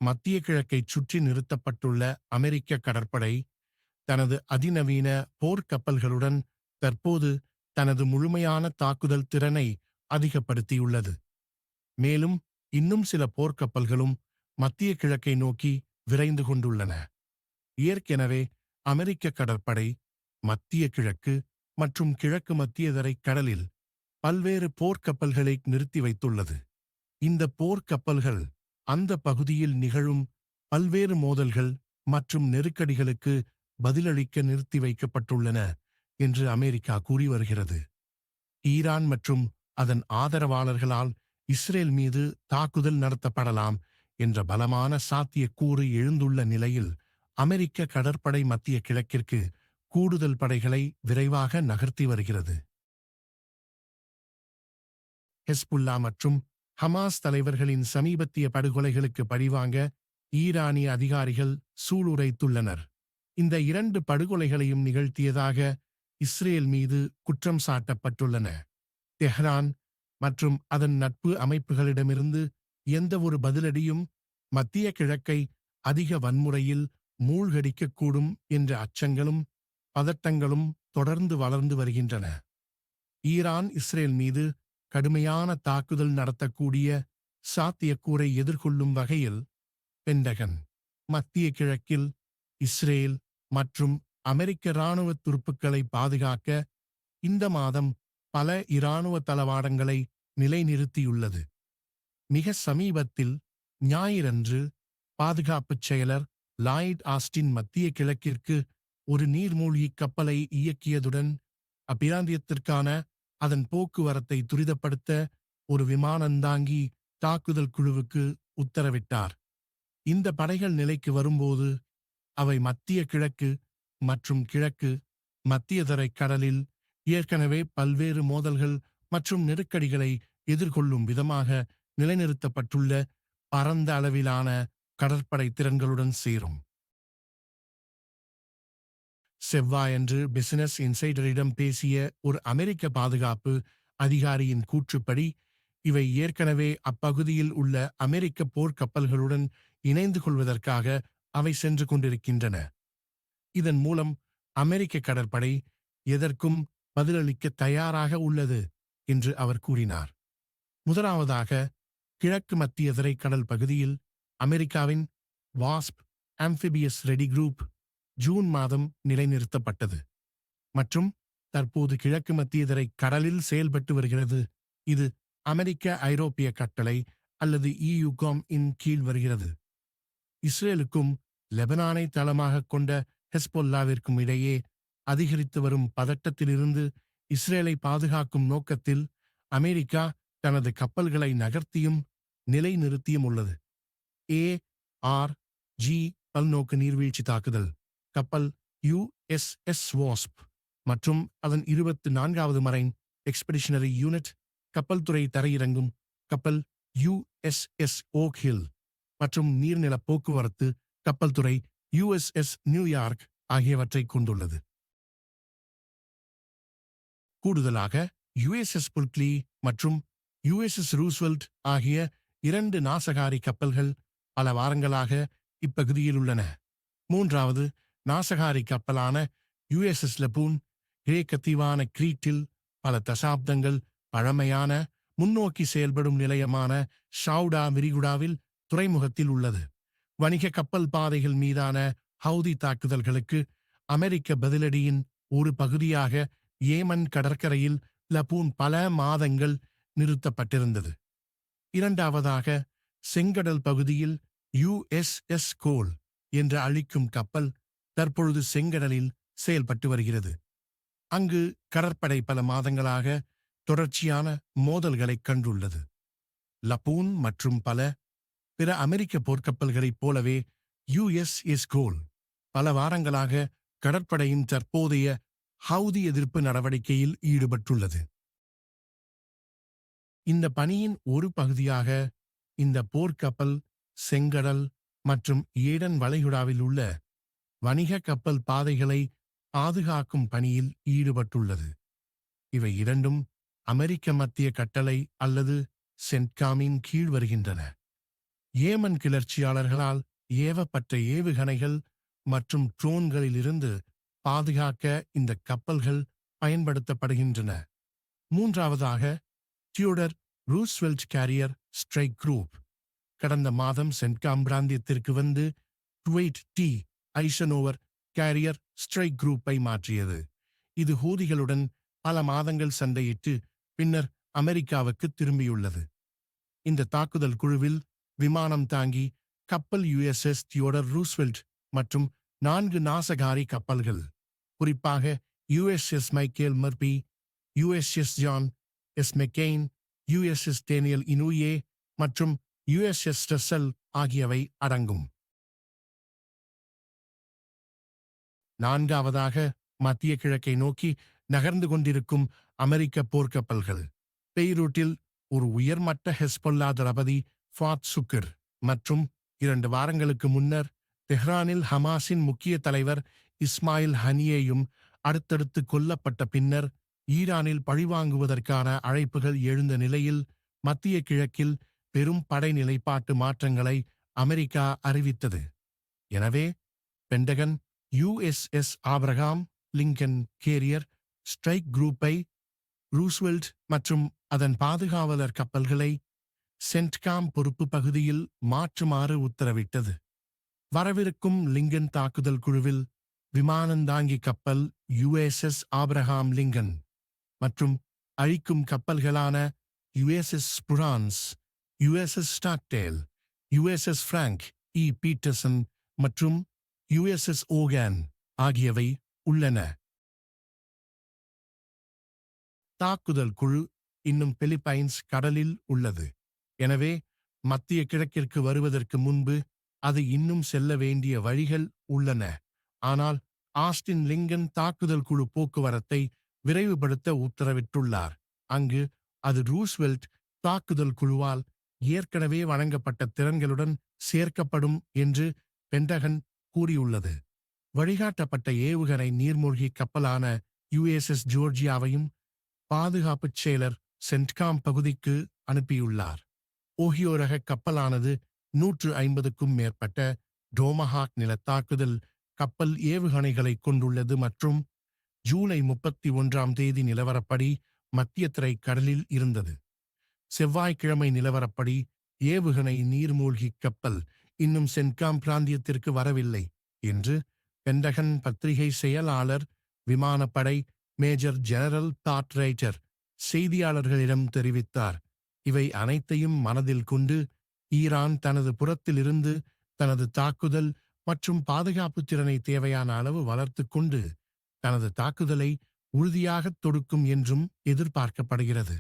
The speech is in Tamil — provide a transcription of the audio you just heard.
மத்திய கிழக்கைச் சுற்றி நிறுத்தப்பட்டுள்ள அமெரிக்க கடற்படை தனது அதிநவீன போர்க்கப்பல்களுடன் தற்போது தனது முழுமையான தாக்குதல் திறனை அதிகப்படுத்தியுள்ளது. மேலும் இன்னும் சில போர்க்கப்பல்களும் மத்திய கிழக்கை நோக்கி விரைந்து கொண்டுள்ளன. ஏற்கெனவே அமெரிக்க கடற்படை மத்திய கிழக்கு மற்றும் கிழக்கு மத்தியதரை கடலில் பல்வேறு போர்க்கப்பல்களை நிறுத்தி வைத்துள்ளது. இந்த போர்க்கப்பல்கள் அந்த பகுதியில் நிகழும் பல்வேறு மோதல்கள் மற்றும் நெருக்கடிகளுக்கு பதிலளிக்க நிறுத்தி வைக்கப்பட்டுள்ளன என்று அமெரிக்கா கூறி வருகிறது. ஈரான் மற்றும் அதன் ஆதரவாளர்களால் இஸ்ரேல் மீது தாக்குதல் நடத்தப்படலாம் என்ற பலமான சாத்தியக்கூறு எழுந்துள்ள நிலையில் அமெரிக்க கடற்படை மத்திய கிழக்கிற்கு கூடுதல் படைகளை விரைவாக நகர்த்தி வருகிறது. ஹெஸ்புல்லா மற்றும் ஹமாஸ் தலைவர்களின் சமீபத்திய படுகொலைகளுக்கு பழிவாங்க ஈரானிய அதிகாரிகள் சூளுரைத்துள்ளனர். இந்த 2 படுகொலைகளையும் நிகழ்த்தியதாக இஸ்ரேல் மீது குற்றம் சாட்டப்பட்டுள்ளன. தெஹ்ரான் மற்றும் அதன் நட்பு அமைப்புகளிடமிருந்து எந்தவொரு பதிலடியும் மத்திய கிழக்கை அதிக வன்முறையில் மூழ்கடிக்கக்கூடும் என்ற அச்சங்களும் பதட்டங்களும் தொடர்ந்து வளர்ந்து வருகின்றன. ஈரான் இஸ்ரேல் மீது கடுமையான தாக்குதல் நடத்தக்கூடிய சாத்தியக்கூறை எதிர்கொள்ளும் வகையில் பென்டகன் மத்திய கிழக்கில் இஸ்ரேல் மற்றும் அமெரிக்க இராணுவ துருப்புக்களை பாதுகாக்க இந்த மாதம் பல இராணுவ தளவாடங்களை நிலைநிறுத்தியுள்ளது. மிக சமீபத்தில் ஞாயிறன்று பாதுகாப்புச் செயலர் லாய்ட் ஆஸ்டின் மத்திய கிழக்கிற்கு ஒரு நீர்மூழ்கிக் கப்பலை இயக்கியதுடன் அப்பிராந்தியத்திற்கான அதன் போக்குவரத்தை துரிதப்படுத்த ஒரு விமானந்தாங்கி தாக்குதல் குழுவுக்கு உத்தரவிட்டார். இந்த படைகள் நிலைக்கு வரும்போது அவை மத்திய கிழக்கு மற்றும் கிழக்கு மத்தியதரை கடலில் ஏற்கனவே பல்வேறு மோதல்கள் மற்றும் நெருக்கடிகளை எதிர்கொள்ளும் விதமாக நிலைநிறுத்தப்பட்டுள்ள பரந்த அளவிலான கடற்படை திறன்களுடன் சேரும். செவ்வாயன்று பிசினஸ் இன்சைடரிடம் பேசிய ஒரு அமெரிக்க பாதுகாப்பு அதிகாரியின் கூற்றுப்படி இவை ஏற்கனவே அப்பகுதியில் உள்ள அமெரிக்க போர்க்கப்பல்களுடன் இணைந்து கொள்வதற்காக அவை சென்று கொண்டிருக்கின்றன. இதன் மூலம் அமெரிக்க கடற்படை எதற்கும் பதிலளிக்க தயாராக உள்ளது என்று அவர் கூறினார். முதலாவதாக கிழக்கு மத்திய திரைக்கடல் பகுதியில் அமெரிக்காவின் wasp amphibious ready group June மாதம் நிலைநிறுத்தப்பட்டது மற்றும் தற்போது கிழக்கு மத்தியதரை கடலில் செயல்பட்டு வருகிறது. இது அமெரிக்க ஐரோப்பிய கட்டளை அல்லது EUCOM இன் கீழ் வருகிறது. இஸ்ரேலுக்கும் லெபனானை தளமாக கொண்ட ஹெஸ்பொல்லாவிற்கும் இடையே அதிகரித்து வரும் பதட்டத்திலிருந்து இஸ்ரேலை பாதுகாக்கும் நோக்கத்தில் அமெரிக்கா தனது கப்பல்களை நகர்த்தியும் நிலைநிறுத்தியும் உள்ளது. ARG பல்நோக்கு நீர்வீழ்ச்சி தாக்குதல் கப்பல் USS வாஸ்ப் மற்றும் அதன் 24வது மரைன் எக்ஸ்பெடிஷனரி யூனிட் கப்பல் துறை தரையிறங்கும் கப்பல் USS ஓக் ஹில் மற்றும் நீர்நில போக்குவரத்து கப்பல் துறை USS நியூயார்க் ஆகியவற்றை கொண்டுள்ளது. கூடுதலாக USS புல்க்லி மற்றும் USS ரூஸ்வெல்ட் ஆகிய 2 நாசகாரி கப்பல்கள் பல வாரங்களாக இப்பகுதியில் உள்ளன. மூன்றாவது நாசகாரி கப்பலான USS லபூன் கிரேக்க தீவான கிரீட்டில் பல தசாப்தங்கள் பழமையான முன்னோக்கி செயல்படும் நிலையமான ஷவுடா விரிகுடாவில் துறைமுகத்தில் உள்ளது. வணிக கப்பல் பாதைகள் மீதான ஹவுதி தாக்குதல்களுக்கு அமெரிக்க பதிலடியின் ஒரு பகுதியாக ஏமன் கடற்கரையில் லபூன் பல மாதங்கள் நிறுத்தப்பட்டிருந்தது. இரண்டாவதாக செங்கடல் பகுதியில் USS கோல் என்று அழைக்கும் கப்பல் தற்பொழுது செங்கடலில் செயல்பட்டு வருகிறது. அங்கு கடற்படை பல மாதங்களாக தொடர்ச்சியான மோதல்களைக் கண்டுள்ளது. லபூன் மற்றும் பல பிற அமெரிக்க போர்க்கப்பல்களைப் போலவே USS கோல் பல வாரங்களாக கடற்படையின் தற்போதைய ஹவுதி எதிர்ப்பு நடவடிக்கையில் ஈடுபட்டுள்ளது. இந்த பணியின் ஒரு பகுதியாக இந்த போர்க்கப்பல் செங்கடல் மற்றும் ஏடன் வளைகுடாவில் உள்ள வணிக கப்பல் பாதைகளை பாதுகாக்கும் பணியில் ஈடுபட்டுள்ளது. இவை இரண்டும் அமெரிக்க மத்திய கட்டளை அல்லது சென்ட்காமின் கீழ் வருகின்றன. ஏமன் கிளர்ச்சியாளர்களால் ஏவப்பட்ட ஏவுகணைகள் மற்றும் ட்ரோன்களிலிருந்து பாதுகாக்க இந்த கப்பல்கள் பயன்படுத்தப்படுகின்றன. மூன்றாவதாக, Theodore Roosevelt carrier strike group கடந்த மாதம் சென்ட்காம் பிராந்தியத்திற்கு வந்து Dwight D Eisenhower carrier strike குரூப்பை மாற்றியது. இது ஹூதிகளுடன் பல மாதங்கள் சண்டையிட்டு பின்னர் அமெரிக்காவுக்கு திரும்பியுள்ளது. இந்த தாக்குதல் குழுவில் விமானம் தாங்கி கப்பல் USS தியோடர் ரூஸ்வெல்ட் மற்றும் 4 நாசகாரி கப்பல்கள், குறிப்பாக USS Michael Murphy, USS John S McCain, USS Daniel Inouye மற்றும் USS ரசல் ஆகியவை அடங்கும். நான்காவதாக, மத்திய கிழக்கை நோக்கி நகர்ந்து கொண்டிருக்கும் அமெரிக்க போர்க்கப்பல்கள். பெய்ரூட்டில் ஒரு உயர்மட்ட ஹெஸ்பொல்லா தளபதி ஃபாத் சுக்கிர் மற்றும் 2 வாரங்களுக்கு முன்னர் தெஹ்ரானில் ஹமாஸின் முக்கிய தலைவர் இஸ்மாயில் ஹனியேயும் அடுத்தடுத்து கொல்லப்பட்ட பின்னர் ஈரானில் பழிவாங்குவதற்கான அழைப்புகள் எழுந்த நிலையில் மத்திய கிழக்கில் பெரும் படை நிலைப்பாட்டு மாற்றங்களை அமெரிக்கா அறிவித்தது. எனவே Pentagon USS Abraham Lincoln carrier strike குரூப்பை, ரூஸ்வெல்ட் மற்றும் அதன் பாதுகாவலர் கப்பல்களை சென்ட்காம் பொறுப்பு பகுதியில் மாற்றுமாறு உத்தரவிட்டது. வரவிருக்கும் லிங்கன் தாக்குதல் குழுவில் விமானந்தாங்கி கப்பல் USS ஆப்ரஹாம் லிங்கன் மற்றும் அழிக்கும் கப்பல்களான USS Spruance, USS Stockdale, USS Frank Petersen மற்றும் USS ஓகான் ஆகியவை உள்ளன. தாக்குதல் குழு இன்னும் பிலிப்பைன்ஸ் கடலில் உள்ளது. எனவே மத்திய கிழக்கிற்கு வருவதற்கு முன்பு அது இன்னும் செல்ல வேண்டிய வழிகள் உள்ளன. ஆனால் ஆஸ்டின் லிங்கன் தாக்குதல் குழு போக்குவரத்தை விரைவுபடுத்த உத்தரவிட்டுள்ளார். அங்கு அது ரூஸ்வெல்ட் தாக்குதல் குழுவால் ஏற்கனவே வழங்கப்பட்ட திறன்களுடன் சேர்க்கப்படும் என்று பென்டகன் கூறியுள்ளது. வழிகாட்டப்பட்ட ஏவுகணை நீர்மூழ்கி கப்பலான USS ஜோர்ஜியாவையும் பாதுகாப்புச் செயலர் சென்ட்காம் பகுதிக்கு அனுப்பியுள்ளார். ஓஹியோ ரக கப்பலானது 150க்கும் மேற்பட்ட டோமஹாக் நிலத்தாக்குதல் கப்பல் ஏவுகணைகளை கொண்டுள்ளது மற்றும் ஜூலை 31ஆம் தேதி நிலவரப்படி மத்தியதரை கடலில் இருந்தது. செவ்வாய்க்கிழமை நிலவரப்படி ஏவுகணை நீர்மூழ்கி கப்பல் இன்னும் சென்ட்காம் பிராந்தியத்திற்கு வரவில்லை என்று பென்டகன் பத்திரிகை செயலாளர் விமானப்படை மேஜர் ஜெனரல் டாட் ரைட்டர் செய்தியாளர்களிடம் தெரிவித்தார். இவை அனைத்தையும் மனதில் கொண்டு ஈரான் தனது புறத்திலிருந்து தனது தாக்குதல் மற்றும் பாதுகாப்பு திறனை தேவையான அளவு வளர்த்து கொண்டு தனது தாக்குதலை உறுதியாகத் தொடுக்கும் என்றும் எதிர்பார்க்கப்படுகிறது.